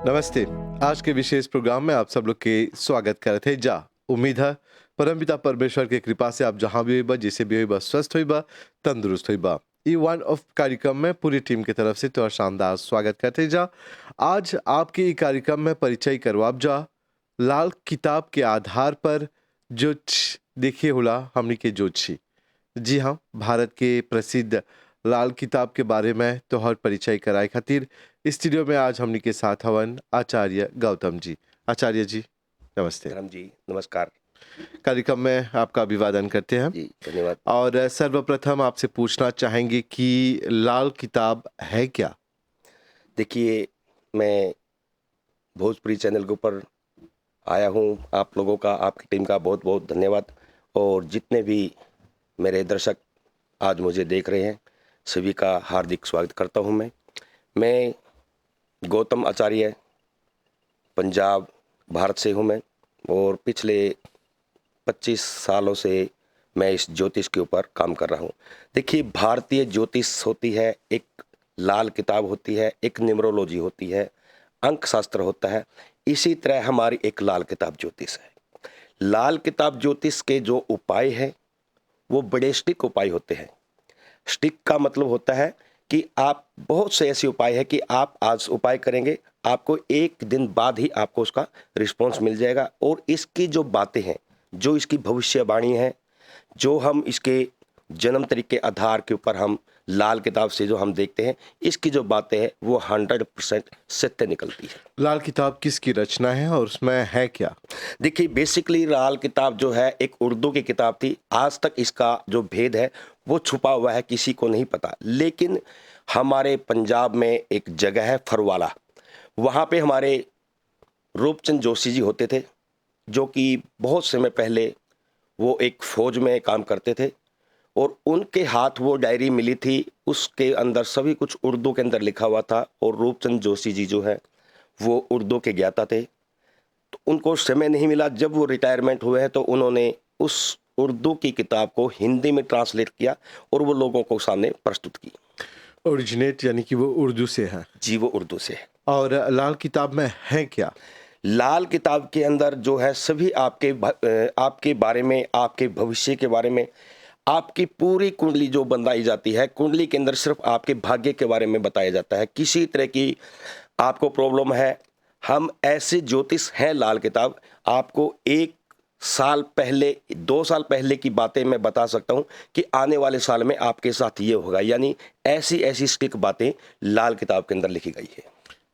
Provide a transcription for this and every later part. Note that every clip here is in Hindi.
नमस्ते। आज के विशेष प्रोग्राम में आप सब लोग के स्वागत करते हैं। उम्मीद है परमपिता परमेश्वर की कृपा से आप जहाँ भी होइबा, जिसे भी होइबा, स्वस्थ होइबा, तंदुरुस्त होइबा। ई वन ऑफ कार्यक्रम में पूरी टीम की तरफ से तो शानदार स्वागत करते जा। आज आपके ई कार्यक्रम में परिचय करवाब जा लाल किताब के आधार पर जो देखिए होला हमनी के जो छी। जी हाँ, भारत के प्रसिद्ध लाल किताब के बारे में तोहर परिचय कराए खातिर स्टूडियो में आज हमनी के साथ हवन आचार्य गौतम जी। आचार्य जी नमस्ते। धर्म जी नमस्कार कार्यक्रम में आपका अभिवादन करते हैं जी, धन्यवाद। और सर्वप्रथम आपसे पूछना चाहेंगे कि लाल किताब है क्या? देखिए, मैं भोजपुरी चैनल के ऊपर आया हूँ। आप लोगों का, आपकी टीम का बहुत बहुत धन्यवाद। और जितने भी मेरे दर्शक आज मुझे देख रहे हैं, सभी का हार्दिक स्वागत करता हूँ। मैं गौतम आचार्य, पंजाब भारत से हूँ मैं, और पिछले 25 सालों से मैं इस ज्योतिष के ऊपर काम कर रहा हूँ। देखिए, भारतीय ज्योतिष होती है, एक लाल किताब होती है, एक न्यूमरोलॉजी होती है, अंक शास्त्र होता है। इसी तरह हमारी एक लाल किताब ज्योतिष है। लाल किताब ज्योतिष के जो उपाय हैं वो बड़े स्टिक उपाय होते हैं। स्टिक का मतलब होता है कि आप बहुत से ऐसे उपाय है कि आप आज उपाय करेंगे, आपको एक दिन बाद ही आपको उसका रिस्पॉन्स मिल जाएगा। और इसकी जो बातें हैं, जो इसकी भविष्यवाणी है, जो हम इसके जन्म तारीख के आधार के ऊपर हम लाल किताब से जो हम देखते हैं, इसकी जो बातें हैं वो 100% सत्य निकलती है। लाल किताब किसकी रचना है और उसमें है क्या? देखिए, बेसिकली लाल किताब जो है एक उर्दू की किताब थी। आज तक इसका जो भेद है वो छुपा हुआ है, किसी को नहीं पता। लेकिन हमारे पंजाब में एक जगह है फरवाला, वहाँ पे हमारे रूपचंद जोशी जी होते थे, जो कि बहुत समय पहले वो एक फौज में काम करते थे। और उनके हाथ वो डायरी मिली थी, उसके अंदर सभी कुछ उर्दू के अंदर लिखा हुआ था। और रूपचंद जोशी जी जो है वो उर्दू के ज्ञाता थे। तो उनको समय नहीं मिला, जब वो रिटायरमेंट हुए हैं तो उन्होंने उस उर्दू की किताब को हिंदी में ट्रांसलेट किया और वो लोगों को सामने प्रस्तुत की। ओरिजिनेट यानी कि वो उर्दू से है। जी, वो उर्दू से है। और लाल किताब में है क्या? लाल किताब के अंदर जो है सभी आपके बारे में, आपके भविष्य के बारे में, आपकी पूरी कुंडली जो बनाई जाती है, कुंडली के अंदर सिर्फ आपके भाग्य के बारे में बताया जाता है। किसी तरह की आपको प्रॉब्लम है, हम ऐसे ज्योतिष हैं लाल किताब, आपको 1 साल पहले, 2 साल पहले की बातें मैं बता सकता हूं कि आने वाले साल में आपके साथ ये होगा। यानी ऐसी ऐसी स्टिक बातें लाल किताब के अंदर लिखी गई है।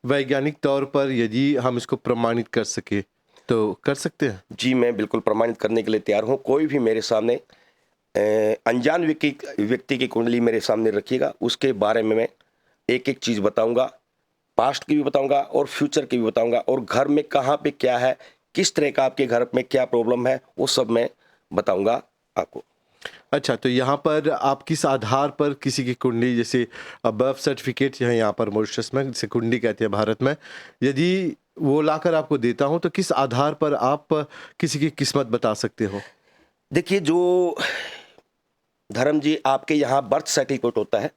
वैज्ञानिक तौर पर यदि हम इसको प्रमाणित कर सके तो कर सकते हैं? जी, मैं बिल्कुल प्रमाणित करने के लिए तैयार हूं। कोई भी मेरे सामने अनजान व्यक्ति की कुंडली मेरे सामने रखिएगा, उसके बारे में मैं एक एक चीज़ बताऊंगा, पास्ट की भी बताऊंगा और फ्यूचर की भी बताऊंगा। और घर में कहाँ पे क्या है, किस तरह का आपके घर में क्या प्रॉब्लम है, वो सब मैं बताऊंगा आपको। अच्छा, तो यहाँ पर आप किस आधार पर किसी की कुंडली, जैसे बर्थ सर्टिफिकेट है यहाँ पर मॉरिशस में, जिसे कुंडली कहते हैं भारत में, यदि वो लाकर आपको देता हूँ तो किस आधार पर आप किसी की किस्मत बता सकते हो? देखिए, जो धर्म जी आपके यहाँ बर्थ सर्टिफिकेट होता है,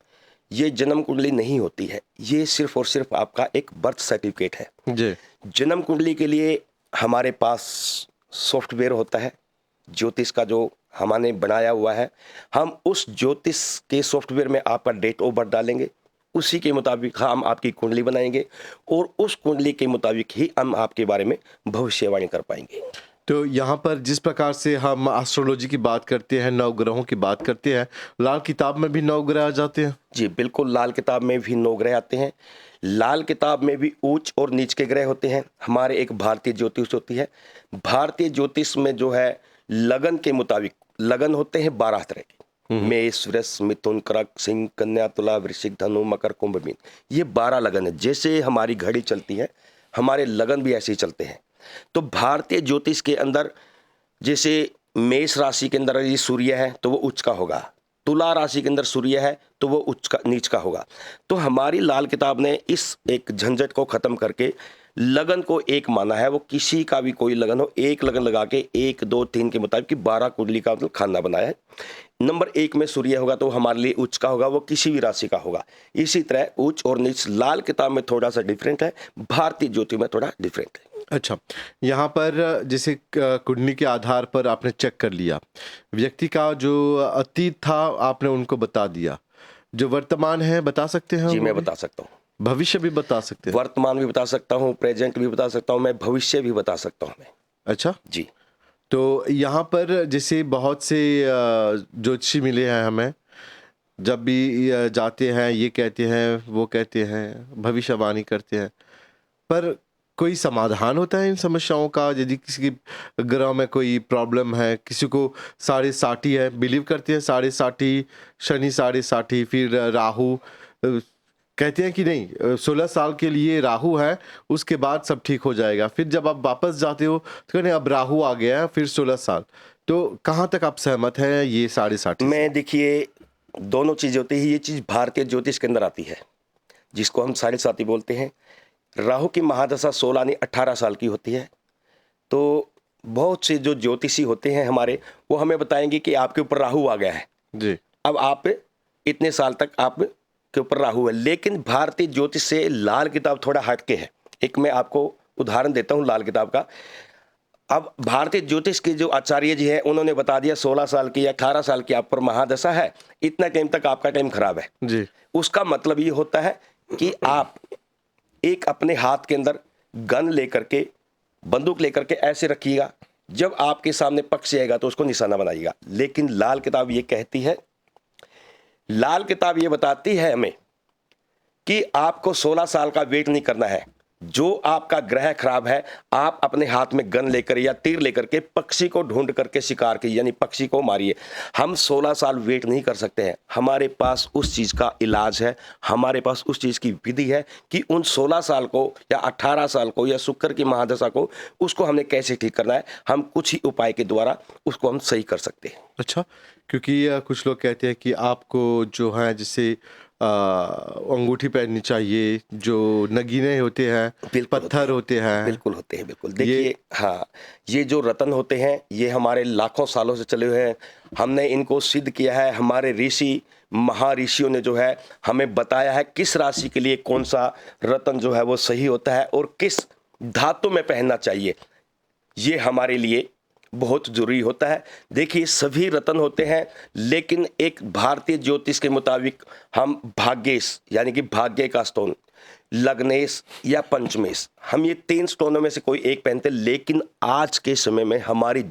ये जन्म कुंडली नहीं होती है। ये सिर्फ और सिर्फ आपका एक बर्थ सर्टिफिकेट है। जी। जन्म कुंडली के लिए हमारे पास सॉफ्टवेयर होता है ज्योतिष का, जो हमने बनाया हुआ है। हम उस ज्योतिष के सॉफ्टवेयर में आपका डेट ऑफ बर्थ डालेंगे, उसी के मुताबिक हम आपकी कुंडली बनाएंगे और उस कुंडली के मुताबिक ही हम आपके बारे में भविष्यवाणी कर पाएंगे। तो यहाँ पर जिस प्रकार से हम एस्ट्रोलॉजी की बात करते हैं, नवग्रहों की बात करते हैं, लाल किताब में भी नवग्रह आ जाते हैं? जी बिल्कुल, लाल किताब में भी 9 ग्रह आते हैं। लाल किताब में भी उच्च और नीच के ग्रह होते हैं। हमारे एक भारतीय ज्योतिष होती है। भारतीय ज्योतिष में जो है लगन के मुताबिक लगन होते हैं 12 तरह के। मेष, वृष, मिथुन, कर्क, सिंह, कन्या, तुला, वृश्चिक, धनु, मकर, कुंभ, मीन। ये 12 लगन है। जैसे हमारी घड़ी चलती है, हमारे लगन भी ऐसे ही चलते हैं। तो भारतीय ज्योतिष के अंदर जैसे मेष राशि के अंदर यदि सूर्य है तो वो उच्च का होगा, तुला राशि के अंदर सूर्य है तो वो उच्च का नीच का होगा। तो हमारी लाल किताब ने इस एक झंझट को खत्म करके लगन को एक माना है। वो किसी का भी कोई लगन हो, एक लगन लगा के 1, 2, 3 के मुताबिक 12 कुंडली का मतलब खाना बनाया है। नंबर 1 में सूर्य होगा तो हमारे लिए उच्च का होगा, वो किसी भी राशि का होगा। इसी तरह उच्च और नीच लाल किताब में थोड़ा सा डिफरेंट है, भारतीय ज्योति में थोड़ा डिफरेंट है। अच्छा, यहाँ पर जैसे कुंडली के आधार पर आपने चेक कर लिया, व्यक्ति का जो अतीत था आपने उनको बता दिया, जो वर्तमान है बता सकते हैं जी, वो मैं भी? बता सकता हूँ। भविष्य भी बता सकते हैं? वर्तमान भी बता सकता हूँ, प्रेजेंट भी बता सकता हूँ, मैं भविष्य भी बता सकता हूँ मैं। अच्छा, जी। तो यहाँ पर जैसे बहुत से ज्योतिषी मिले हैं हमें, जब भी जाते हैं ये कहते हैं, वो कहते हैं, भविष्यवाणी करते हैं, पर कोई समाधान होता है इन समस्याओं का? यदि किसी के ग्रह में कोई प्रॉब्लम है, किसी को साढ़े साथी है, बिलीव करते हैं साढ़े साथी, शनि साढ़े साथी, फिर राहु, कहते हैं कि नहीं 16 साल के लिए राहु है, उसके बाद सब ठीक हो जाएगा। फिर जब आप वापस जाते हो तो कहते हैं अब राहु आ गया है, फिर 16 साल। तो कहाँ तक आप सहमत हैं ये साढ़े साथी से? मैं देखिए, दोनों चीज़ होती है, ये चीज़ भारतीय ज्योतिष के अंदर आती है, जिसको हम साढ़े साती बोलते हैं। राहु की महादशा 16 यानी 18 साल की होती है। तो बहुत से जो ज्योतिषी होते हैं हमारे, वो हमें बताएंगे कि आपके ऊपर राहु आ गया है, जी, अब आप इतने साल तक आपके ऊपर राहु है। लेकिन भारतीय ज्योतिष से लाल किताब थोड़ा हटके है। एक मैं आपको उदाहरण देता हूँ लाल किताब का। अब भारतीय ज्योतिष के जो आचार्य जी हैं, उन्होंने बता दिया 16 साल की या 18 साल की आप पर महादशा है, इतना टाइम तक आपका टाइम खराब है। जी, उसका मतलब ये होता है कि आप एक अपने हाथ के अंदर गन लेकर के, बंदूक लेकर के ऐसे रखिएगा, जब आपके सामने पक्षी आएगा तो उसको निशाना बनाइएगा। लेकिन लाल किताब ये कहती है, लाल किताब ये बताती है हमें कि आपको 16 साल का वेट नहीं करना है। जो आपका ग्रह खराब है, आप अपने हाथ में गन लेकर या तीर लेकर के पक्षी को ढूंढ करके शिकार कीजिए, यानी पक्षी को मारिए। हम 16 साल वेट नहीं कर सकते हैं। हमारे पास उस चीज़ का इलाज है, हमारे पास उस चीज़ की विधि है कि उन 16 साल को या 18 साल को या शुक्र की महादशा को, उसको हमने कैसे ठीक करना है। हम कुछ ही उपाय के द्वारा उसको हम सही कर सकते हैं। अच्छा, क्योंकि कुछ लोग कहते हैं कि आपको जो है जैसे अंगूठी पहननी चाहिए, जो नगीने होते हैं, बिल्कुल पत्थर होते हैं, बिल्कुल होते हैं, बिल्कुल। ये देखिए, हाँ, ये जो रत्न होते हैं, ये हमारे लाखों सालों से चले हुए हैं। हमने इनको सिद्ध किया है। हमारे ऋषि महाऋषियों ने जो है हमें बताया है किस राशि के लिए कौन सा रत्न जो है वो सही होता है और किस धातु में पहनना चाहिए। ये हमारे लिए बहुत जरूरी होता है। देखिए, सभी रत्न होते हैं, लेकिन एक भारतीय ज्योतिष के मुताबिक हम भाग्येश यानी कि भाग्य का स्टोन, लग्नेश या पंचमेश, हम ये 3 स्टोनों में से कोई एक पहनते। लेकिन आज के समय में हमारी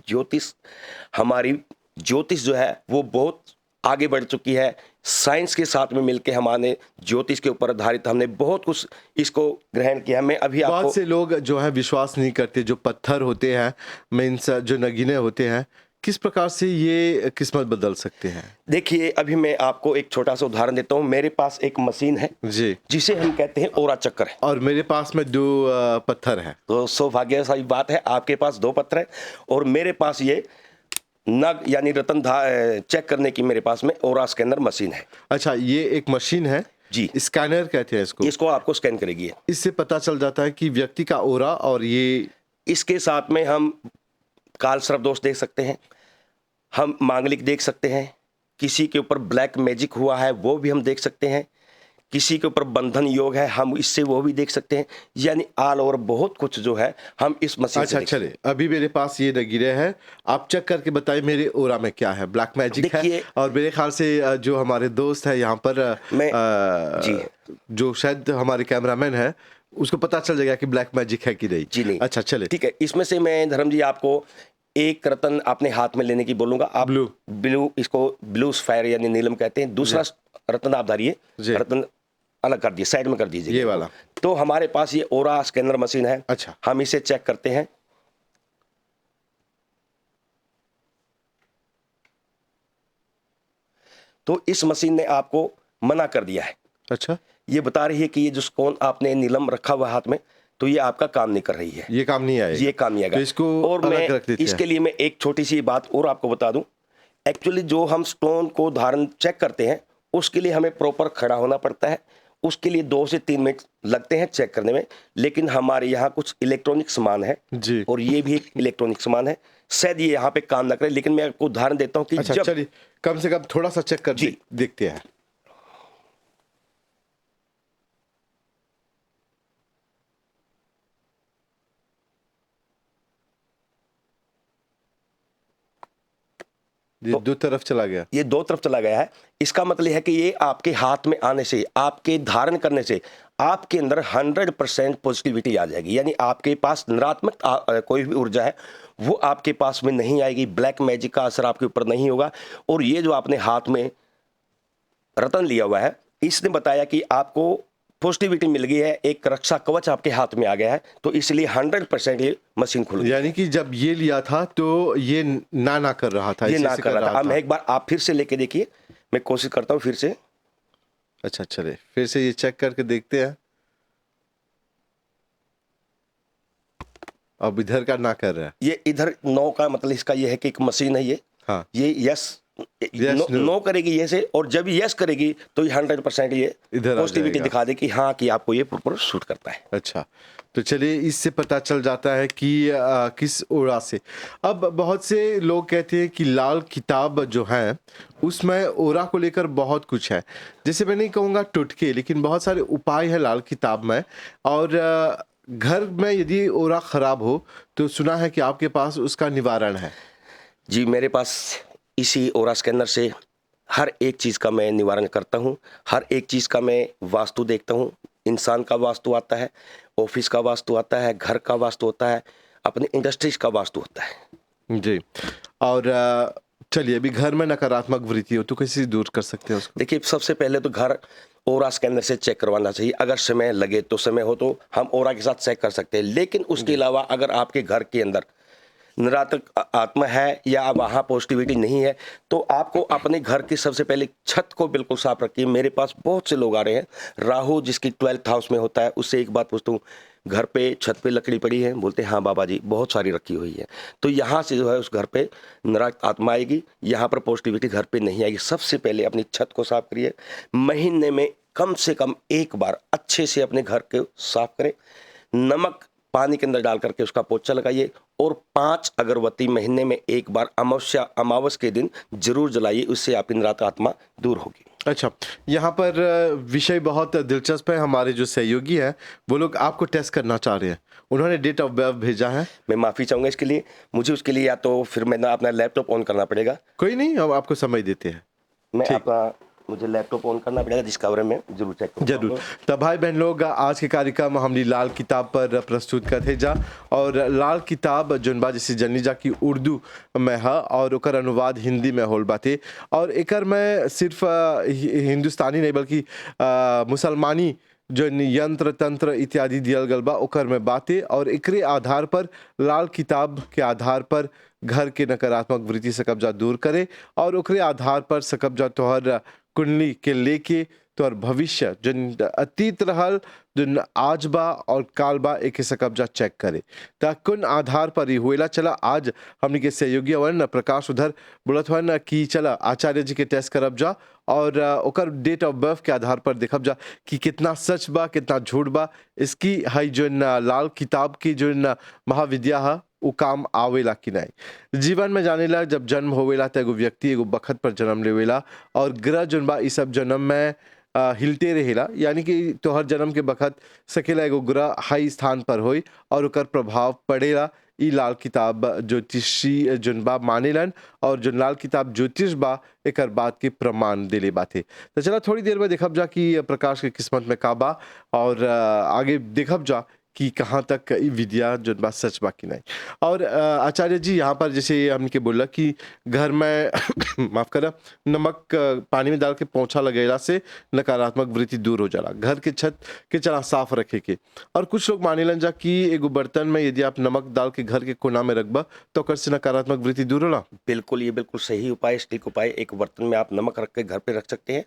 ज्योतिष जो है वो बहुत आगे बढ़ चुकी है। साइंस के साथ में मिलके हमारे ज्योतिष के ऊपर आधारित हमने बहुत कुछ इसको ग्रहण किया। मैं अभी आपको, बहुत से लोग जो है विश्वास नहीं करते, जो पत्थर होते हैं, मीन्स जो नगीने होते हैं, किस प्रकार से ये किस्मत बदल सकते हैं? देखिए, अभी मैं आपको एक छोटा सा उदाहरण देता हूँ। मेरे पास एक मशीन है जी, जिसे हम कहते हैं ओरा चक्कर है। और मेरे पास में 2 पत्थर हैं। तो सौभाग्यशाली बात है, आपके पास 2 पत्थर है और मेरे पास ये नग यानी रतन चेक करने की मेरे पास में ओरा स्कैनर मशीन है। अच्छा, ये एक मशीन है, जी, स्कैनर कहते हैं इसको। इसको आपको स्कैन करेगी। इससे पता चल जाता है कि व्यक्ति का ऑरा, और ये इसके साथ में हम काल सर्प दोष देख सकते हैं, हम मांगलिक देख सकते हैं, किसी के ऊपर ब्लैक मैजिक हुआ है वो भी हम देख सकते हैं, किसी के ऊपर बंधन योग है हम इससे वो भी देख सकते हैं। यानी ऑल ओवर बहुत कुछ जो है हम इस मशीन से अच्छा, देख सकते हैं। चले, अभी मेरे पास ये नगीने हैं, आप चेक करके बताइए मेरे ऑरा में क्या है। ब्लैक मैजिक है, देखिए, और मेरे ख्याल से जो हमारे दोस्त है यहाँ पर मैं जी जो शायद हमारे कैमरामैन है, उसको पता चल जाएगा कि ब्लैक मैजिक है कि नहीं। जी नहीं, अच्छा, चले, ठीक है। इसमें से मैं धर्म जी आपको एक रतन अपने हाथ में लेने की बोलूंगा। आप ब्लू, इसको ब्लू स्फायर यानी नीलम कहते हैं। दूसरा रतन आप धारिए, जी। रतन अलग कर दिए, साइड में कर दीजिए ये वाला। तो हमारे पास ये ओरा स्कैनर मशीन है। अच्छा, हम इसे चेक करते हैं। तो इस मशीन ने आपको मना कर दिया है। अच्छा, ये बता रही है कि ये जो स्कोन आपने नीलम रखा हुआ हाथ में, तो ये आपका काम नहीं कर रही है, ये काम नहीं आएगा, ये काम नहीं आएगा। तो इसको और अलग मैं रख देते हैं। इसके लिए मैं एक छोटी सी बात और आपको बता दूं। एक्चुअली जो हम स्टोन को धारण चेक करते हैं, उसके लिए हमें प्रॉपर खड़ा होना पड़ता है उसके लिए 2 से 3 मिनट लगते हैं चेक करने में। लेकिन हमारे यहाँ कुछ इलेक्ट्रॉनिक सामान है जी। और ये भी एक इलेक्ट्रॉनिक सामान है, शायद ये यहाँ पे काम ना करे, लेकिन मैं आपको उदाहरण देता हूँ कि अच्छा, जब चलिए कम से कम थोड़ा सा चेक कर जी। देखते हैं। ये तो 2 तरफ चला गया। ये 2 तरफ चला गया है। इसका मतलब है कि ये आपके हाथ में आने से, आपके धारण करने से आपके अंदर 100% पॉजिटिविटी आ जाएगी। यानी आपके पास नकारात्मक कोई भी ऊर्जा है वो आपके पास में नहीं आएगी, ब्लैक मैजिक का असर आपके ऊपर नहीं होगा। और ये जो आपने हाथ में रतन लिया हुआ है, इसने बताया कि आपको पॉजिटिविटी मिल गई है, एक रक्षा कवच आपके हाथ में आ गया है, तो इसलिए 100% ये मशीन खुल गई। यानी कि जब ये लिया था तो ये ना कर रहा था, ये ऐसे ना ऐसे कर रहा था। अब था। मैं एक बार आप फिर से लेके देखिए, मैं कोशिश करता हूँ फिर से। अच्छा, चलिए फिर से ये चेक करके देखते हैं। अब इधर का ना कर रहा है। ये इधर नो का मतलब इसका ये है कि एक मशीन है ये। हाँ। ये यस Yes, no. नो करेगी ये से, और जब यस करेगी तो ये 100% ये इधर आ पॉजिटिविटी जाएगा। दिखा दे कि हाँ कि आपको ये प्रॉपर सूट करता है। अच्छा, तो चलिए इससे पता चल जाता है कि किस ओरा से। अब बहुत से लोग कहते हैं कि लाल किताब जो है उसमें ओरा को लेकर बहुत कुछ है, जैसे मैं नहीं कहूँगा टोटके, लेकिन बहुत सारे उपाय है लाल किताब में। और घर में यदि ओरा खराब हो तो सुना है कि आपके पास उसका निवारण है। जी, मेरे पास इसी ओरा स्कैनर से हर एक चीज़ का मैं निवारण करता हूँ। हर एक चीज़ का मैं वास्तु देखता हूँ। इंसान का वास्तु आता है, ऑफिस का वास्तु आता है, घर का वास्तु होता है, अपनी इंडस्ट्रीज का वास्तु होता है। जी। और चलिए अभी घर में नकारात्मक वृत्ति हो तो कैसे दूर कर सकते हैं उसको? देखिए, सबसे पहले तो घर ओरा स्कैनर से चेक करवाना चाहिए। अगर समय लगे तो, समय हो तो हम ओरा के साथ चेक कर सकते हैं। लेकिन उसके अलावा अगर आपके घर के अंदर नकारात्मक आत्मा है या वहाँ पॉजिटिविटी नहीं है, तो आपको अपने घर की सबसे पहले छत को बिल्कुल साफ रखिए। मेरे पास बहुत से लोग आ रहे हैं, राहु जिसकी 12th हाउस में होता है, उससे एक बात पूछता हूँ, घर पे छत पे लकड़ी पड़ी है? बोलते हैं हाँ बाबा जी, बहुत सारी रखी हुई है। तो यहाँ से जो है उस घर पे नकारात्मक आत्मा आएगी, यहाँ पर पॉजिटिविटी घर पे नहीं आएगी। सबसे पहले अपनी छत को साफ करिए। महीने में कम से कम एक बार अच्छे से अपने घर को साफ करें। नमक पानी के अंदर डाल करके उसका पोछा लगाइए और 5 अगरबत्ती महीने में एक बार अमावस के दिन जरूर जलाइए। उससे आपकी नकारात्मक आत्मा दूर होगी। अच्छा, यहाँ पर विषय बहुत दिलचस्प है। हमारे जो सहयोगी हैं वो लोग आपको टेस्ट करना चाह रहे हैं, उन्होंने डेट ऑफ बर्थ भेजा है। मैं माफ़ी चाहूँगा इसके लिए। मुझे उसके लिए या तो फिर मैं ना अपना लैपटॉप ऑन करना पड़ेगा। कोई नहीं, हम आपको समय देते हैं। मैं ठीक। अपना मुझे लैपटॉप ऑन करना पड़ेगा, जिसका बारे में जरूर चेक करूँगा। जरूर। तो भाई बहन लोग, आज के कार्यक्रम हमने लाल किताब पर प्रस्तुत करते जा। और लाल किताब जोन बा जैसे जनी जा की उर्दू में है और ओकर अनुवाद हिंदी में होल बाते। और एकर में सिर्फ हिंदुस्तानी नहीं बल्कि मुसलमानी जो यंत्र तंत्र इत्यादि दियल गल बा ओकर में बातें। और एकरे आधार पर लाल किताब के आधार पर घर के नकारात्मक वृत्ति से कब्जा दूर करे और ओकरे आधार पर से कब्जा तोहर कुंडली के लेके तोहर भविष्य जो अतीत रहल, जो आज बा और काल बा, एक से कब्जा चेक करे। ता कुन आधार पर ही हुएला। चला आज हमने के सहयोगी वन प्रकाश उधर बोलत हन कि चला आचार्य जी के टेस्ट करब जा और ओकर डेट ऑफ बर्थ के आधार पर देखब जा कि कितना सच बा कितना झूठ बा। इसकी हई जो लाल किताब की जो महाविद्या है वो काम आवेला कि नहीं। जीवन में जानेला जब जन्म होवेला तो एगो व्यक्ति एगो बखत पर जन्म लेवेला और ग्रह जोन बा इस सब जन्म में हिलते रहेला। यानी कि तोहर जन्म के बखत सकेला एगो ग्रह हाई स्थान पर होई और ओकर प्रभाव पड़ेला। ई लाल किताब ज्योतिषी जोन बा मानेलन और जो लाल किताब ज्योतिष बा एकर बात के प्रमाण देले बाते। तो चला थोड़ी देर में देखब जा कि प्रकाश के किस्मत में का बा और आगे देखब जा कि कहाँ तक ई विद्या जो बा सच बा कि नहीं। और आचार्य जी यहाँ पर जैसे हमने बोला कि घर में माफ करा नमक पानी में डाल के पोंछा लगेला से नकारात्मक वृत्ति दूर हो जाला। घर के छत के चला साफ रखे के। और कुछ लोग मानेलन जा कि एगो बर्तन में यदि आप नमक डाल के घर के कोना में रखबा तो ओकर से नकारात्मक वृत्ति दूर होला। बिल्कुल, ये बिल्कुल सही उपाय, सटीक उपाय। एक बर्तन में आप नमक रख के घर पे रख सकते हैं,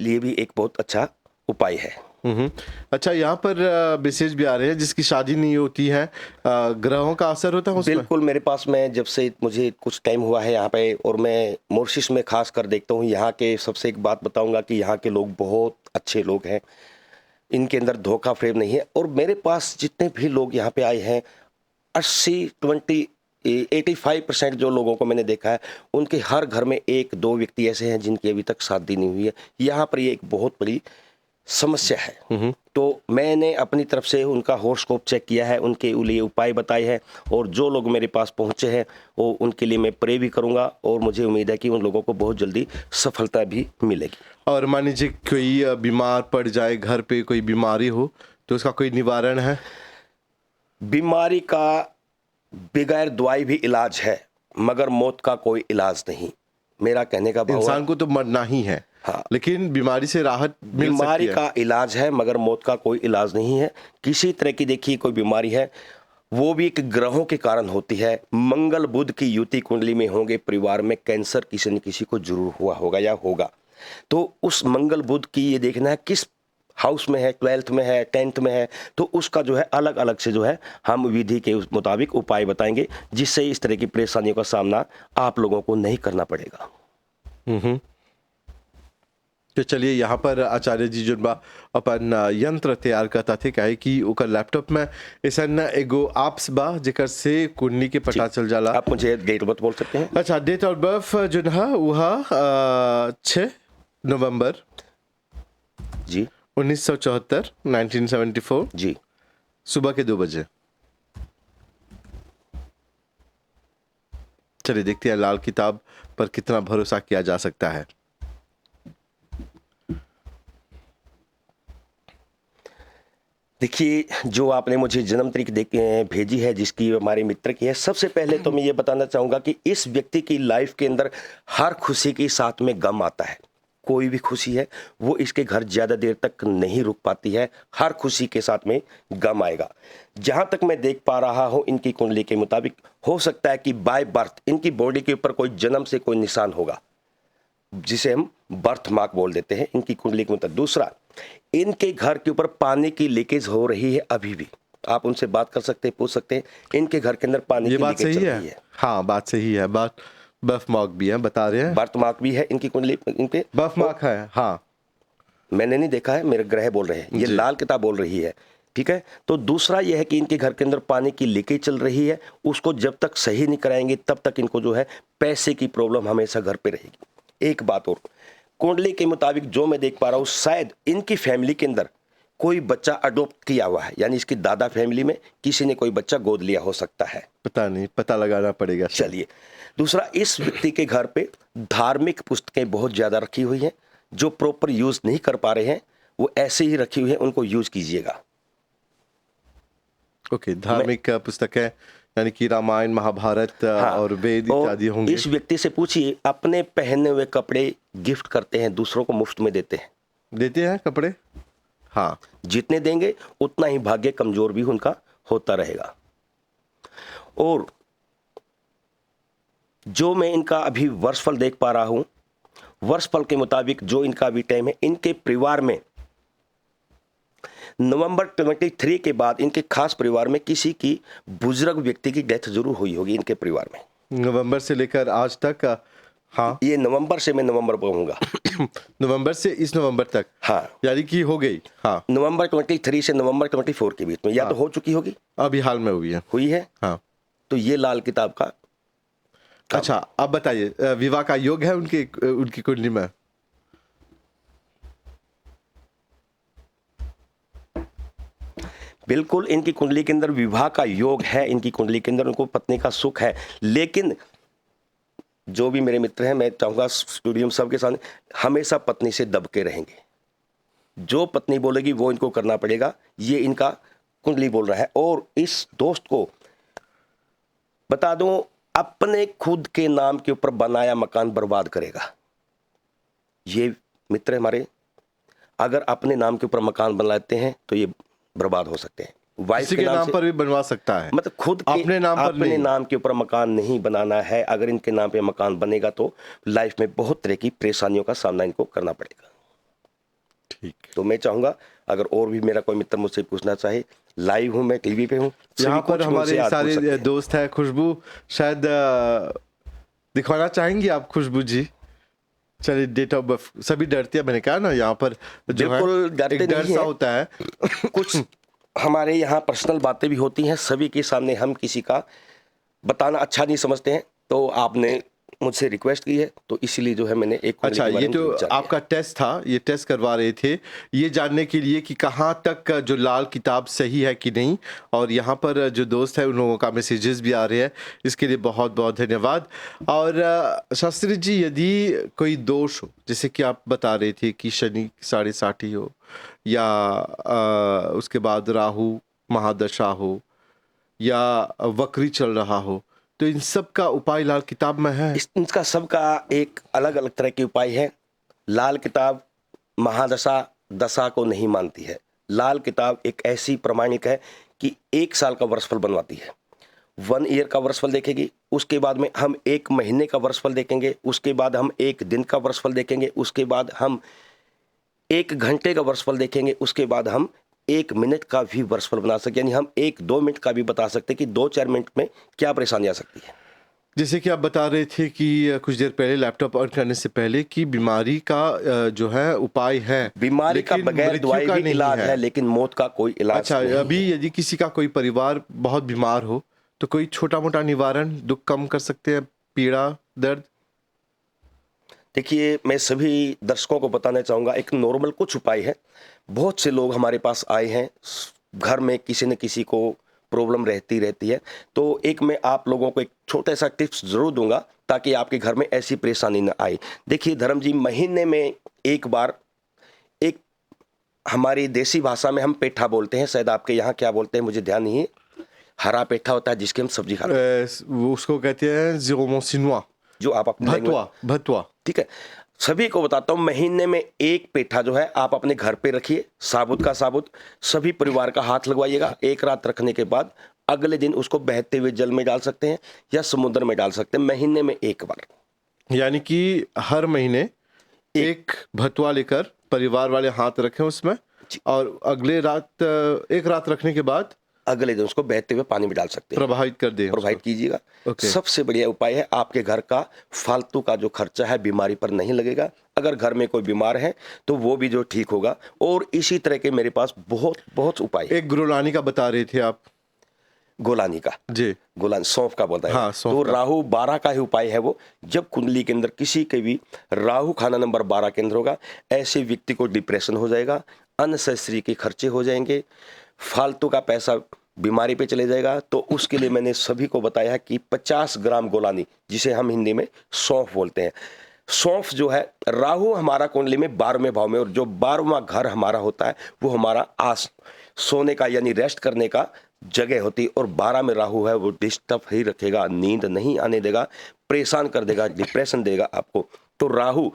ये भी एक बहुत अच्छा उपाय है। अच्छा, यहाँ पर मैसेज भी आ रहे हैं जिसकी शादी नहीं होती है, ग्रहों का असर होता है उसमें? बिल्कुल, मेरे पास में जब से मुझे कुछ टाइम हुआ है यहाँ पे और मैं मॉरिशस में खास कर देखता हूँ, यहाँ के सबसे एक बात बताऊँगा कि यहाँ के लोग बहुत अच्छे लोग हैं। इनके अंदर धोखा फ्रेब नहीं है। और मेरे पास जितने भी लोग यहाँ पे आए हैं 85% जो लोगों को मैंने देखा है उनके हर घर में एक दो व्यक्ति ऐसे हैं जिनकी अभी तक शादी नहीं हुई है। यहाँ पर ये एक बहुत बड़ी समस्या है। तो मैंने अपनी तरफ से उनका हॉरोस्कोप चेक किया है, उनके लिए उपाय बताए हैं और जो लोग मेरे पास पहुंचे हैं वो उनके लिए मैं प्रे भी करूंगा और मुझे उम्मीद है कि उन लोगों को बहुत जल्दी सफलता भी मिलेगी। और मान लीजिए कोई बीमार पड़ जाए, घर पे कोई बीमारी हो, तो उसका कोई निवारण है? बीमारी का बगैर दवाई भी इलाज है मगर मौत का कोई इलाज नहीं। मेरा कहने का भाव इंसान को तो मरना ही है, हाँ, लेकिन बीमारी से राहत मिल बीमारी सकती है। का इलाज है मगर मौत का कोई इलाज नहीं है। किसी तरह की देखिए कोई बीमारी है वो भी एक ग्रहों के कारण होती है। मंगल बुध की युति कुंडली में होंगे, परिवार में कैंसर किसी न किसी को जरूर हुआ होगा या होगा। तो उस मंगल बुध की ये देखना है किस हाउस में है, 12th में है, 10th में है, तो उसका जो है अलग अलग से जो है हम विधि के उस मुताबिक उपाय बताएंगे जिससे इस तरह की परेशानियों का सामना आप लोगों को नहीं करना पड़ेगा। तो चलिए, यहाँ पर आचार्य जी जो बा अपन यंत्र तैयार करता थे, काहे कि ओकर लैपटॉप में ऐसा एगो एप्स बा जेकर से कुंडली के पता चल जाला। आप मुझे डेट ऑफ बर्थ बोल सकते हैं? अच्छा, डेट ऑफ बर्थ जो है वह 6 नवंबर जी 1974, 1974, जी सुबह के 2 बजे। चलिए देखते हैं लाल किताब पर कितना भरोसा किया जा सकता है। देखिए, जो आपने मुझे जन्म तारीख भेजी है जिसकी हमारे मित्र की है, सबसे पहले तो मैं ये बताना चाहूंगा कि इस व्यक्ति की लाइफ के अंदर हर खुशी के साथ में गम आता है। कोई भी खुशी है वो इसके घर ज्यादा देर तक नहीं रुक पाती है, हर खुशी के साथ में गम आएगा। जहां तक मैं देख पा रहा हूं इनकी कुंडली के मुताबिक हो सकता है कि बाय बर्थ इनकी बॉडी के ऊपर कोई जन्म से कोई निशान होगा जिसे हम बर्थ मार्क बोल देते हैं इनकी कुंडली के मुताबिक। दूसरा, इनके घर के ऊपर पानी की लीकेज हो रही है अभी भी। आप उनसे बात कर सकते हैं, पूछ सकते हैं इनके घर के अंदर पानी ये की बात लीकेज सही चल है? रही है। हाँ, बात सही है। बात बर्थ मार्क भी है, बता रहे हैं। बर्थ मार्क भी है इनकी कुंडली, इनके बर्थ मार्क है, हाँ। मैंने नहीं देखा है, मेरे ग्रह बोल रहे हैं, ये लाल किताब बोल रही है, ठीक है। तो दूसरा यह है कि इनके घर के अंदर पानी की लीकेज चल रही है, उसको जब तक सही नहीं कराएंगे तब तक इनको जो है पैसे की प्रॉब्लम हमेशा घर पे रहेगी। एक बात और, कुंडली के मुताबिक जो मैं देख पा रहा हूं शायद इनकी फैमिली के अंदर कोई बच्चा अडॉप्ट किया हुआ है, यानी इसकी दादा फैमिली में किसी ने कोई बच्चा गोद लिया हो सकता है। पता नहीं, पता लगाना पड़ेगा। चलिए, दूसरा, इस व्यक्ति के घर पे धार्मिक पुस्तकें बहुत ज्यादा रखी हुई हैं, जो प्रॉपर यूज नहीं कर पा रहे हैं वो ऐसे ही रखी हुई है, उनको यूज कीजिएगा। ओके, धार्मिक पुस्तक है यानी कि रामायण, महाभारत और वेद इत्यादि होंगे। इस व्यक्ति से पूछिए अपने पहने हुए कपड़े गिफ्ट करते हैं, दूसरों को मुफ्त में देते हैं? देते हैं कपड़े? हाँ। जितने देंगे उतना ही भाग्य कमजोर भी उनका होता रहेगा। और जो मैं इनका अभी वर्षफल देख पा रहा हूं, वर्षफल के मुताबिक जो इनका अभी टाइम है, इनके परिवार में नवंबर 23 के बाद इनके खास परिवार में किसी की बुजुर्ग व्यक्ति की डेथ जरूर हुई होगी इनके परिवार में। नवंबर से लेकर आज तक? हाँ, ये नवंबर से मैं नवंबर कहूंगा। नवंबर से इस नवंबर तक? हाँ, यानी कि हो गई। हाँ, नवंबर 23 से नवंबर 24 के बीच में या तो हो चुकी होगी, अभी हाल में हुई है। हुई है। हाँ। तो ये लाल किताब का अच्छा, अब बताइए, विवाह का योग है उनकी कुंडली में? बिल्कुल इनकी कुंडली के अंदर विवाह का योग है, इनकी कुंडली के अंदर उनको पत्नी का सुख है। लेकिन जो भी मेरे मित्र हैं, मैं चाहूंगा स्टूडियो में सबके सामने, हमेशा पत्नी से दब के रहेंगे। जो पत्नी बोलेगी वो इनको करना पड़ेगा, ये इनका कुंडली बोल रहा है। और इस दोस्त को बता दूं, अपने खुद के नाम के ऊपर बनाया मकान बर्बाद करेगा। ये मित्र हमारे अगर अपने नाम के ऊपर मकान बनाते हैं तो ये बर्बाद हो सकते हैं। वाइफ किसी के नाम पर भी बनवा सकता है, मतलब खुद के अपने नाम पर अपने नहीं। नाम के ऊपर मकान नहीं बनाना है। अगर इनके नाम पे मकान बनेगा तो लाइफ में बहुत तरह की परेशानियों का सामना इनको करना पड़ेगा। ठीक। तो मैं चाहूंगा अगर और भी मेरा कोई मित्र मुझसे पूछना चाहे, लाइव हूं मैं, टीवी पे हूं, यहाँ पर सभी कुछ मुझसे हमारे आज पूछ सकते सारे हैं। दोस्त हैं। खुशबू शायद दिखवाना चाहेंगी आप? खुशबू जी, चलिए, डेट ऑफ बर्थ सभी डरते हैं, मैंने कहा ना यहाँ पर जो है बिल्कुल डरते एक डर नहीं सा हैं। होता है। कुछ हमारे यहाँ पर्सनल बातें भी होती हैं, सभी के सामने हम किसी का बताना अच्छा नहीं समझते हैं, तो आपने मुझसे रिक्वेस्ट की है, तो इसीलिए जो है मैंने एक कुंडली अच्छा, के बारे ये में तो जरूर जान लिया। आपका टेस्ट था, ये टेस्ट करवा रहे थे ये जानने के लिए कि कहाँ तक जो लाल किताब सही है कि नहीं, और यहाँ पर जो दोस्त है उन लोगों का मैसेजेस भी आ रहे हैं, इसके लिए बहुत बहुत धन्यवाद। और शास्त्री जी, यदि कोई दोष हो, जैसे कि आप बता रहे थे कि शनि 60 हो, या उसके बाद राहु महादशा हो, या वक्री चल रहा हो, तो इन सब का उपाय लाल किताब में है? इनका सबका एक अलग अलग तरह के उपाय है। लाल किताब महादशा दशा को नहीं मानती है। लाल किताब एक ऐसी प्रमाणिक है कि 1 साल का वर्षफल बनवाती है। 1 ईयर का वर्षफल देखेगी, उसके बाद में हम 1 महीने का वर्षफल देखेंगे, उसके बाद हम 1 दिन का वर्षफल देखेंगे, उसके बाद हम 1 घंटे का वर्षफल देखेंगे, उसके बाद हम 1 मिनट का भी वर्षफल बना सकते, यानी हम 1-2 मिनट का भी बता सकते कि 2-4 मिनट में क्या परेशानी आ सकती है। जैसे कि आप बता रहे थे कि कुछ देर पहले लैपटॉप ऑन करने से पहले कि बीमारी का जो है उपाय है, बीमारी का लेकिन बगैर मृत्यु दवाई का भी नहीं इलाज है। है, लेकिन मौत का कोई इलाज अच्छा, नहीं अभी है। यदि किसी का कोई परिवार बहुत बीमार हो, तो कोई छोटा मोटा निवारण दुख कम कर सकते हैं, पीड़ा दर्द? देखिए, मैं सभी दर्शकों को बताना चाहूँगा, एक नॉर्मल कुछ उपाय है। बहुत से लोग हमारे पास आए हैं, घर में किसी न किसी को प्रॉब्लम रहती है। तो एक मैं आप लोगों को एक छोटा-सा टिप्स ज़रूर दूँगा, ताकि आपके घर में ऐसी परेशानी ना आए। देखिए धर्म जी, महीने में 1 बार एक हमारी देसी भाषा में हम पेठा बोलते हैं, शायद आपके यहाँ क्या बोलते हैं मुझे ध्यान नहीं है। हरा पेठा होता है जिसकी हम सब्जी खाते हैं, वो उसको कहते हैं ज़ीरोमो सिनुआ, जो आप अपनी लैंग्वेज, भतवा भतवा। ठीक है। सभी को बताता हूँ, महीने में 1 पेठा जो है आप अपने घर पे रखिए, साबुत का साबुत, सभी परिवार का हाथ लगवाइएगा। 1 रात रखने के बाद अगले दिन उसको बहते हुए जल में डाल सकते हैं या समुद्र में डाल सकते हैं, महीने में 1 बार। यानी कि हर महीने एक भतवा लेकर परिवार वाले हाथ रखें उसमें, जी। और अगले रात एक रात रखने के बाद अगले दिन उसको बहते हुए पानी में डाल सकते हैं, प्रभावित कर दें प्रोवाइड उसको। कीजिएगा। ओके। सबसे बढ़िया उपाय है, आपके घर का फालतू का जो खर्चा है बीमारी पर नहीं लगेगा। अगर घर में कोई बीमार है तो वो भी जो ठीक होगा, और इसी तरह के मेरे पास बहुत बहुत उपाय है। एक गुरुलानी का बता रहे थे आप? गोलानी का, जी। गोलान सौंफ का बोलता है। हाँ, सौंफ तो का। राहु 12 का ही उपाय है वो। जब कुंडली के अंदर किसी के भी राहु खाना नंबर 12 के अंदर होगा, ऐसे व्यक्ति को डिप्रेशन हो जाएगा, अननेसेसरी के खर्चे हो जाएंगे, फालतू का पैसा बीमारी पे चले जाएगा। तो उसके लिए मैंने सभी को बताया है कि 50 ग्राम गोलानी, जिसे हम हिंदी में सौंफ बोलते हैं। सौंफ जो है, राहु हमारा कुंडली में 12वें भाव में, और जो 12वां घर हमारा होता है वो हमारा सोने का यानी रेस्ट करने का जगह होती है, और 12 में राहु है, वो डिस्टर्ब ही रखेगा, नींद नहीं आने देगा, परेशान कर देगा, डिप्रेशन देगा आपको। तो राहु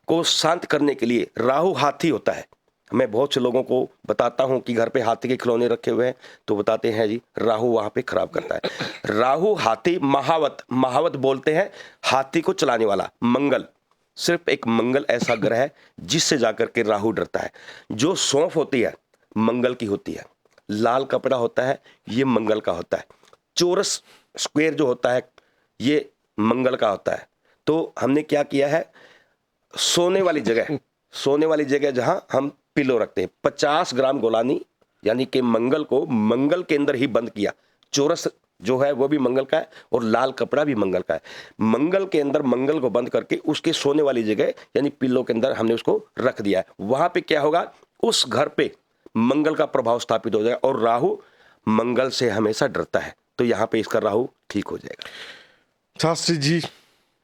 को शांत करने के लिए, राहु हाथी होता है। मैं बहुत से लोगों को बताता हूं कि घर पे हाथी के खिलौने रखे हुए हैं, तो बताते हैं जी राहु वहां पे खराब करता है। राहु हाथी, महावत, महावत बोलते हैं हाथी को चलाने वाला। मंगल, सिर्फ एक मंगल ऐसा ग्रह है जिससे जाकर के राहु डरता है। जो सौंफ होती है मंगल की होती है, लाल कपड़ा होता है ये मंगल का होता है, चौरस स्क्वायर जो होता है ये मंगल का होता है। तो हमने क्या किया है, सोने वाली जगह जहां हम पिलो रखते हैं, 50 ग्राम गोलानी यानी कि मंगल को मंगल के अंदर ही बंद किया। चौरस जो है वो भी मंगल का है, और लाल कपड़ा भी मंगल का है। मंगल के अंदर मंगल को बंद करके उसके सोने वाली जगह यानी पिलो के अंदर हमने उसको रख दिया है। वहां पे क्या होगा, उस घर पे मंगल का प्रभाव स्थापित हो जाएगा, और राहु मंगल से हमेशा डरता है, तो यहाँ पे इसका राहु ठीक हो जाएगा। शास्त्री जी,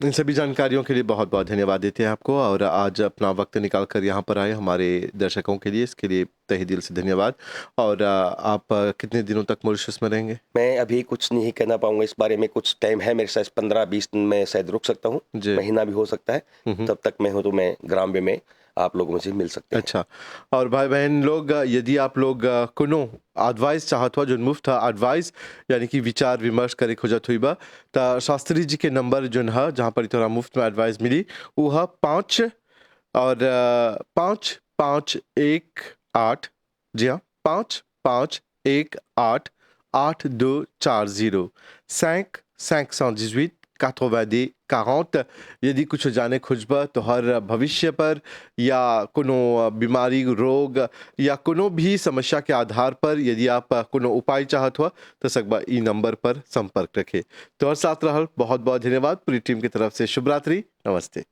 इन सभी जानकारियों के लिए बहुत बहुत धन्यवाद देते हैं आपको, और आज अपना वक्त निकाल कर यहाँ पर आए हमारे दर्शकों के लिए, इसके लिए तहे दिल से धन्यवाद। और आप कितने दिनों तक मॉरिशस में रहेंगे? मैं अभी कुछ नहीं कहना पाऊंगा इस बारे में, कुछ टाइम है मेरे साथ, 15-20 दिन में शायद रुक सकता हूँ, जी। महीना भी हो सकता है। तब तक मैं हूँ तो मैं ग्राम्य में आप लोग मुझे मिल सकते हैं। अच्छा, और भाई बहन लोग, यदि आप लोग कोनो एडवाइस चाहत हो, जो मुफ्त एडवाइस यानी कि विचार विमर्श करे खोजत हुई बा, तो शास्त्री जी के नंबर जो है जहाँ पर तोरा मुफ्त में एडवाइस मिली, वो है 5 और 5518, जी हाँ, 5518 8240, 5 518 90 40। यदि कुछ जाने खुजबा तो हर भविष्य पर या कोनो बीमारी रोग या कोनो भी समस्या के आधार पर यदि आप कोनो उपाय चाहत हुआ तो सकबा ई नंबर पर संपर्क रखे। तो और साथ रहल बहुत बहुत धन्यवाद पूरी टीम की तरफ से। शुभ रात्रि, नमस्ते।